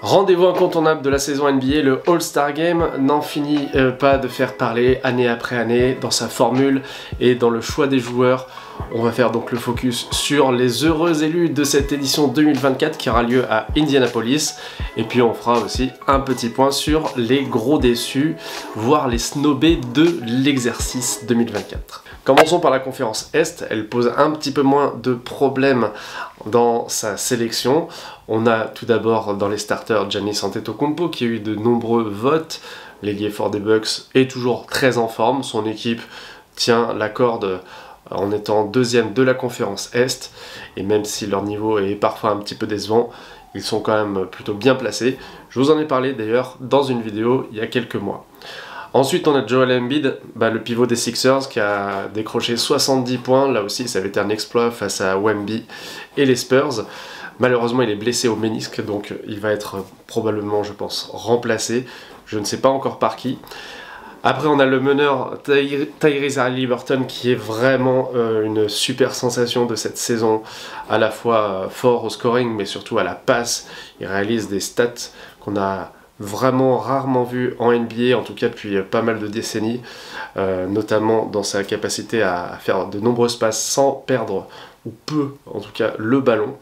Rendez-vous incontournable de la saison NBA, le All-Star Game n'en finit pas de faire parler année après année dans sa formule et dans le choix des joueurs. On va faire donc le focus sur les heureux élus de cette édition 2024 qui aura lieu à Indianapolis. Et puis on fera aussi un petit point sur les gros déçus, voire les snobés de l'exercice 2024. Commençons par la conférence Est, elle pose un petit peu moins de problèmes dans sa sélection. On a tout d'abord dans les starters Giannis Antetokounmpo qui a eu de nombreux votes. L'ailier fort des Bucks est toujours très en forme, son équipe tient la corde en étant deuxième de la conférence Est, et même si leur niveau est parfois un petit peu décevant, ils sont quand même plutôt bien placés. Je vous en ai parlé d'ailleurs dans une vidéo il y a quelques mois. Ensuite, on a Joel Embiid, le pivot des Sixers, qui a décroché 70 points. Là aussi, ça avait été un exploit face à Wemby et les Spurs. Malheureusement, il est blessé au ménisque, donc il va être probablement, je pense, remplacé. Je ne sais pas encore par qui. Après, on a le meneur Tyrese Haliburton, qui est vraiment une super sensation de cette saison. À la fois fort au scoring, mais surtout à la passe. Il réalise des stats qu'on a vraiment rarement vu en NBA, en tout cas depuis pas mal de décennies, notamment dans sa capacité à faire de nombreuses passes sans perdre, ou peu en tout cas, le ballon.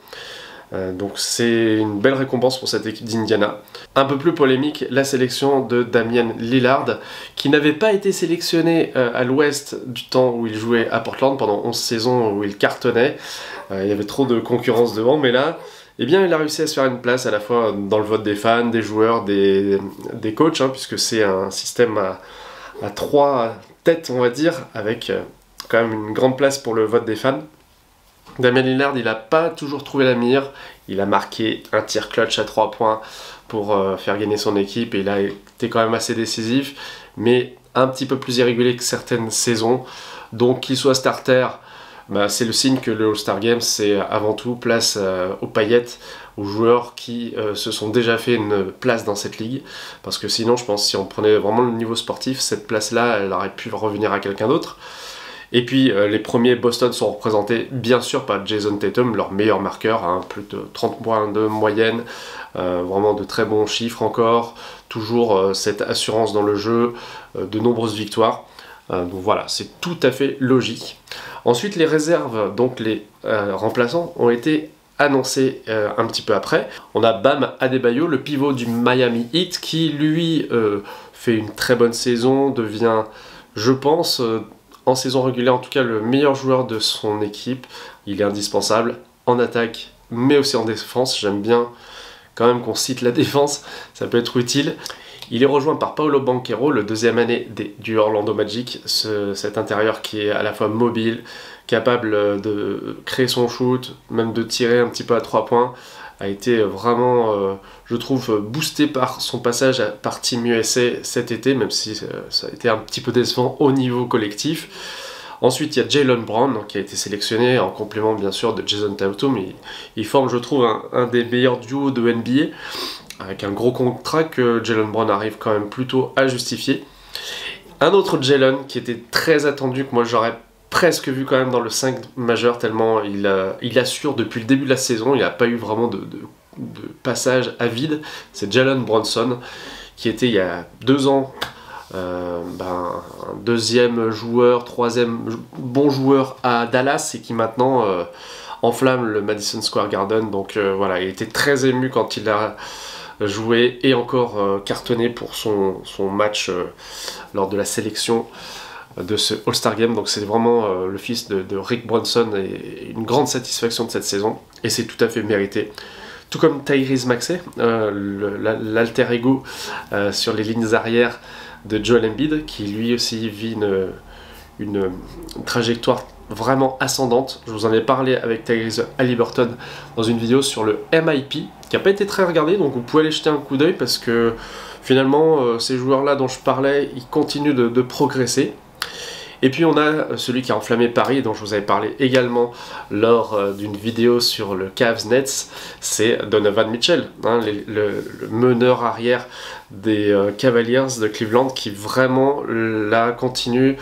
Donc c'est une belle récompense pour cette équipe d'Indiana. Un peu plus polémique, la sélection de Damian Lillard, qui n'avait pas été sélectionné à l'ouest du temps où il jouait à Portland, pendant 11 saisons où il cartonnait. Il y avait trop de concurrence devant, mais là, eh bien, il a réussi à se faire une place à la fois dans le vote des fans, des joueurs, des coachs, puisque c'est un système à 3 têtes, on va dire, avec quand même une grande place pour le vote des fans. Damian Lillard, il n'a pas toujours trouvé la mire. Il a marqué un tir clutch à 3 points pour faire gagner son équipe, et il a été quand même assez décisif, mais un petit peu plus irrégulier que certaines saisons. Donc, qu'il soit starter, c'est le signe que le All-Star Game, c'est avant tout place aux paillettes, aux joueurs qui se sont déjà fait une place dans cette ligue. Parce que sinon, je pense, si on prenait vraiment le niveau sportif, cette place-là, elle aurait pu revenir à quelqu'un d'autre. Et puis, les premiers Boston sont représentés, bien sûr, par Jason Tatum, leur meilleur marqueur, plus de 30 points de moyenne, vraiment de très bons chiffres encore, toujours cette assurance dans le jeu, de nombreuses victoires. Donc voilà, c'est tout à fait logique. Ensuite, les réserves, donc les remplaçants, ont été annoncés un petit peu après. On a Bam Adebayo, le pivot du Miami Heat, qui lui fait une très bonne saison, devient, je pense, en saison régulière en tout cas, le meilleur joueur de son équipe. Il est indispensable en attaque, mais aussi en défense. J'aime bien quand même qu'on cite la défense, ça peut être utile. Il est rejoint par Paolo Banchero, le deuxième année du Orlando Magic, cet intérieur qui est à la fois mobile, capable de créer son shoot, même de tirer un petit peu à 3 points, a été vraiment, je trouve, boosté par son passage par Team USA cet été, même si ça a été un petit peu décevant au niveau collectif. Ensuite, il y a Jaylen Brown qui a été sélectionné en complément bien sûr de Jason Tatum. Il forme, je trouve, un des meilleurs duos de NBA, avec un gros contrat que Jaylen Brown arrive quand même plutôt à justifier. Un autre Jaylen qui était très attendu, que moi j'aurais presque vu quand même dans le 5 majeur, tellement il assure depuis le début de la saison, il n'a pas eu vraiment de passage à vide. C'est Jalen Brunson, qui était il y a 2 ans un deuxième joueur, troisième bon joueur à Dallas, et qui maintenant enflamme le Madison Square Garden. Donc voilà, il était très ému quand il a joué, et encore cartonné pour son match lors de la sélection de ce All-Star Game. Donc c'est vraiment le fils de Rick Brunson, et une grande satisfaction de cette saison, et c'est tout à fait mérité. Tout comme Tyrese Maxey, l'alter ego sur les lignes arrières de Joel Embiid, qui lui aussi vit une trajectoire vraiment ascendante. Je vous en ai parlé avec Tyrese Haliburton dans une vidéo sur le MIP, qui n'a pas été très regardé, donc vous pouvez aller jeter un coup d'œil, parce que finalement ces joueurs-là dont je parlais, ils continuent de progresser. Et puis on a celui qui a enflammé Paris, dont je vous avais parlé également lors d'une vidéo sur le Cavs Nets, c'est Donovan Mitchell, le meneur arrière des Cavaliers de Cleveland, qui vraiment là continue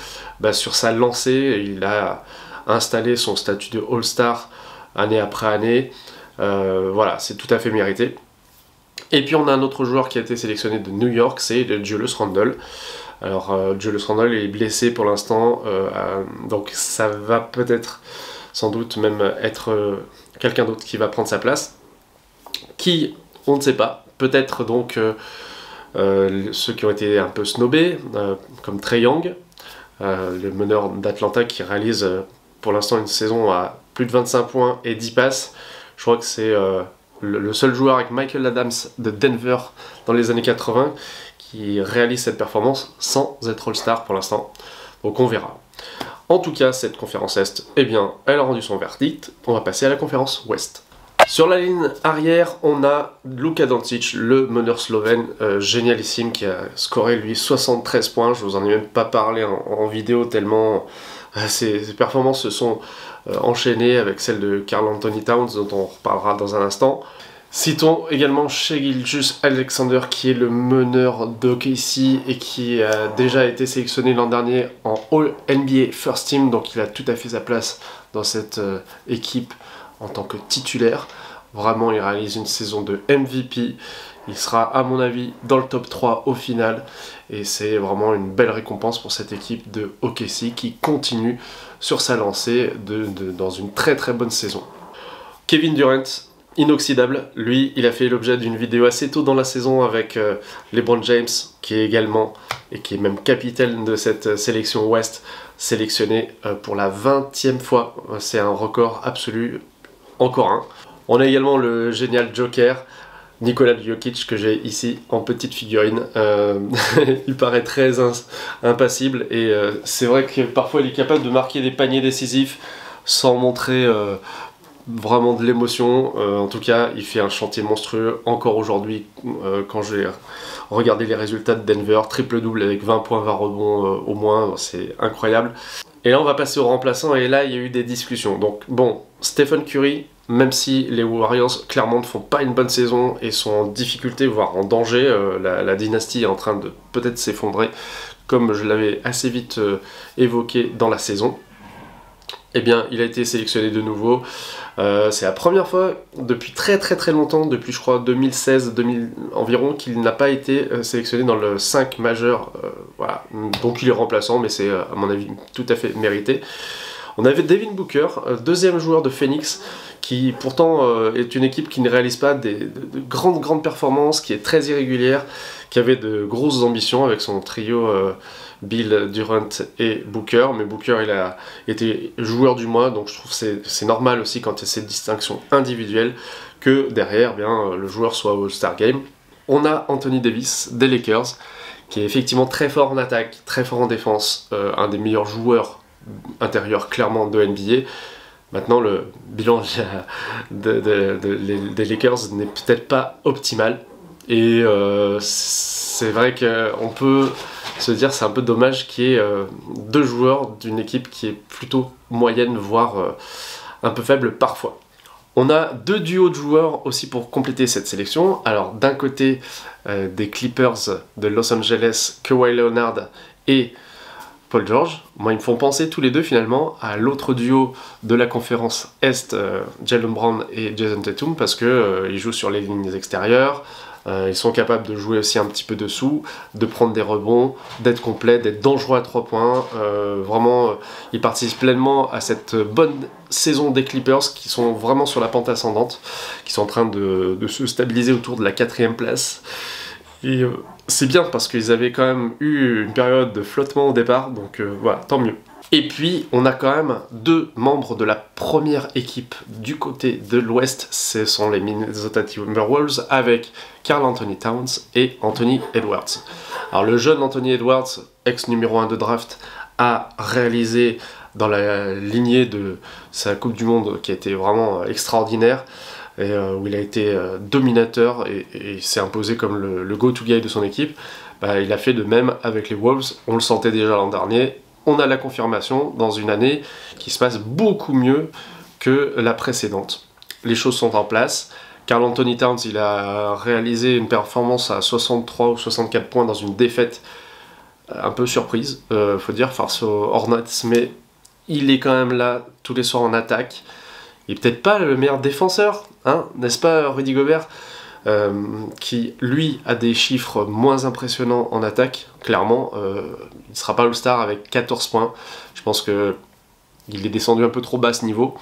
sur sa lancée. Il a installé son statut de All-Star année après année. Voilà, c'est tout à fait mérité. Et puis on a un autre joueur qui a été sélectionné de New York, c'est Julius Randle. Alors Julius Randle est blessé pour l'instant, donc ça va peut-être sans doute même être quelqu'un d'autre qui va prendre sa place. Qui, on ne sait pas. Peut-être donc ceux qui ont été un peu snobés, comme Trae Young, le meneur d'Atlanta qui réalise pour l'instant une saison à plus de 25 points et 10 passes. Je crois que c'est le seul joueur avec Michael Adams de Denver dans les années 80 qui réalise cette performance sans être All-Star pour l'instant. Donc on verra. En tout cas, cette conférence Est, eh bien, elle a rendu son verdict. On va passer à la conférence Ouest. Sur la ligne arrière, on a Luka Doncic, le meneur slovène génialissime qui a scoré lui 73 points. Je vous en ai même pas parlé en vidéo tellement ses performances se sont enchaînées avec celles de Karl Anthony Towns dont on reparlera dans un instant. Citons également Shai Gilgeous-Alexander qui est le meneur d'OKC et qui a déjà été sélectionné l'an dernier en All-NBA First Team, donc il a tout à fait sa place dans cette équipe en tant que titulaire. Vraiment, il réalise une saison de MVP. Il sera, à mon avis, dans le top 3 au final. Et c'est vraiment une belle récompense pour cette équipe de OKC qui continue sur sa lancée dans une très très bonne saison. Kevin Durant, inoxydable. Lui, il a fait l'objet d'une vidéo assez tôt dans la saison avec LeBron James, qui est également, et qui est même capitaine de cette sélection Ouest, sélectionné pour la 20e fois. C'est un record absolu. Encore un. On a également le génial Joker, Nikola Jokic, que j'ai ici en petite figurine. Il paraît très impassible et c'est vrai que parfois il est capable de marquer des paniers décisifs sans montrer vraiment de l'émotion. En tout cas, il fait un chantier monstrueux encore aujourd'hui quand j'ai regardé les résultats de Denver. Triple-double avec 20 points, 20 rebonds au moins, c'est incroyable. Et là, on va passer aux remplaçants, et là, il y a eu des discussions. Donc, bon, Stephen Curry, même si les Warriors, clairement, ne font pas une bonne saison et sont en difficulté, voire en danger, la dynastie est en train de peut-être s'effondrer, comme je l'avais assez vite évoqué dans la saison. Eh bien, il a été sélectionné de nouveau. C'est la première fois depuis très très très longtemps, depuis je crois 2016 environ, qu'il n'a pas été sélectionné dans le 5 majeur. Voilà. Donc il est remplaçant, mais c'est à mon avis tout à fait mérité. On avait Devin Booker, deuxième joueur de Phoenix, qui pourtant est une équipe qui ne réalise pas de grandes performances, qui est très irrégulière, qui avait de grosses ambitions avec son trio Bill, Durant et Booker. Mais Booker, il a été joueur du mois, donc je trouve que c'est normal aussi quand il y a cette distinction individuelle que derrière, bien, le joueur soit au All-Star Game. On a Anthony Davis des Lakers, qui est effectivement très fort en attaque, très fort en défense, un des meilleurs joueurs intérieurs clairement de NBA. Maintenant, le bilan des Lakers n'est peut-être pas optimal. Et c'est vrai qu'on peut se dire c'est un peu dommage qu'il y ait deux joueurs d'une équipe qui est plutôt moyenne, voire un peu faible parfois. On a deux duos de joueurs aussi pour compléter cette sélection. Alors d'un côté des Clippers de Los Angeles, Kawhi Leonard et Paul George. Moi, ils me font penser tous les deux finalement à l'autre duo de la conférence Est, Jaylen Brown et Jason Tatum, parce que ils jouent sur les lignes extérieures. Ils sont capables de jouer aussi un petit peu dessous, de prendre des rebonds, d'être complets, d'être dangereux à 3 points. Vraiment, ils participent pleinement à cette bonne saison des Clippers qui sont vraiment sur la pente ascendante, qui sont en train de se stabiliser autour de la 4e place. Et c'est bien parce qu'ils avaient quand même eu une période de flottement au départ, donc voilà, tant mieux. Et puis, on a quand même deux membres de la première équipe du côté de l'Ouest, ce sont les Minnesota Timberwolves, avec Karl Anthony Towns et Anthony Edwards. Alors le jeune Anthony Edwards, ex numéro 1 de draft, a réalisé dans la lignée de sa Coupe du Monde qui a été vraiment extraordinaire, et où il a été dominateur et s'est imposé comme le go-to-guy de son équipe. Il a fait de même avec les Wolves, on le sentait déjà l'an dernier. On a la confirmation dans une année qui se passe beaucoup mieux que la précédente. Les choses sont en place. Karl Anthony Towns, il a réalisé une performance à 63 ou 64 points dans une défaite un peu surprise, faut dire, face aux Hornets, mais il est quand même là tous les soirs en attaque. Il n'est peut-être pas le meilleur défenseur, hein, n'est-ce pas Rudy Gobert? qui lui a des chiffres moins impressionnants en attaque. Clairement, il ne sera pas All-Star avec 14 points. Je pense qu'il est descendu un peu trop bas à ce niveau.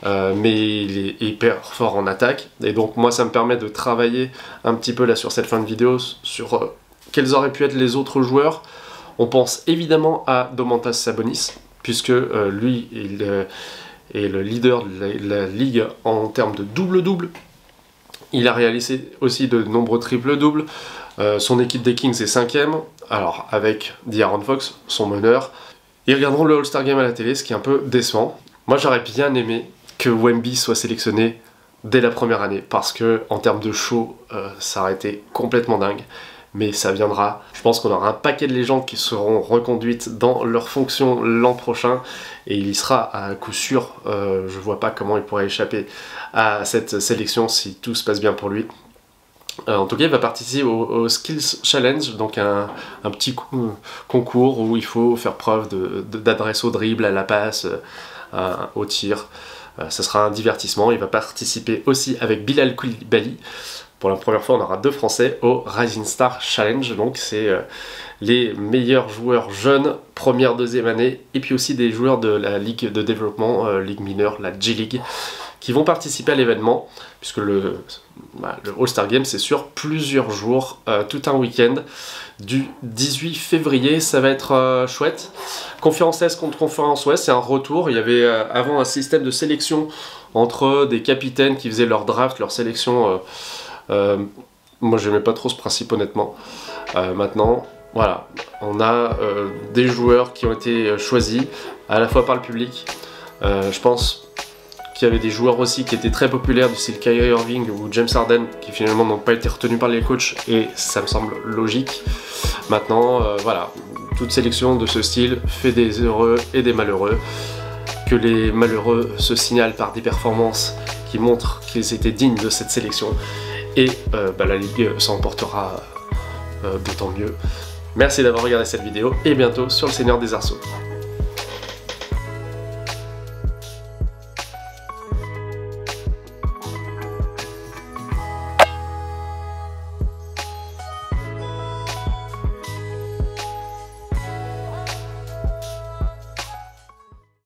Mais il est hyper fort en attaque, et donc moi ça me permet de travailler un petit peu là sur cette fin de vidéo sur quels auraient pu être les autres joueurs. On pense évidemment à Domantas Sabonis, puisque lui il est le leader de la ligue en termes de double-double. Il a réalisé aussi de nombreux triple-doubles. Son équipe des Kings est 5ème, alors avec De'Aaron Fox, son meneur. Ils regarderont le All-Star Game à la télé, ce qui est un peu décevant. Moi j'aurais bien aimé que Wemby soit sélectionné dès la première année, parce que en termes de show, ça aurait été complètement dingue. Mais ça viendra. Je pense qu'on aura un paquet de légendes qui seront reconduites dans leur fonction l'an prochain, et il y sera à coup sûr. Je vois pas comment il pourrait échapper à cette sélection si tout se passe bien pour lui. En tout cas, il va participer au Skills Challenge, donc un petit concours où il faut faire preuve d'adresse au dribble, à la passe, au tir. Ça sera un divertissement. Il va participer aussi avec Bilal Koulibaly. Pour la première fois, on aura 2 Français au Rising Star Challenge. Donc c'est les meilleurs joueurs jeunes, première, deuxième année, et puis aussi des joueurs de la Ligue de développement, Ligue mineure, la G-League, qui vont participer à l'événement, puisque le All-Star Game c'est sur plusieurs jours, tout un week-end, du 18 février, ça va être chouette. Conférence Est contre Conférence Ouest, c'est un retour. Il y avait avant un système de sélection entre des capitaines qui faisaient leur draft, leur sélection. Moi j'aimais pas trop ce principe honnêtement. Maintenant, voilà, on a des joueurs qui ont été choisis à la fois par le public. Je pense qu'il y avait des joueurs aussi qui étaient très populaires du style Kyrie Irving ou James Harden qui finalement n'ont pas été retenus par les coachs, et ça me semble logique. Maintenant, voilà, toute sélection de ce style fait des heureux et des malheureux. Que les malheureux se signalent par des performances qui montrent qu'ils étaient dignes de cette sélection, et la Ligue s'en portera d'autant mieux. Merci d'avoir regardé cette vidéo, et bientôt sur le Seigneur des Arceaux.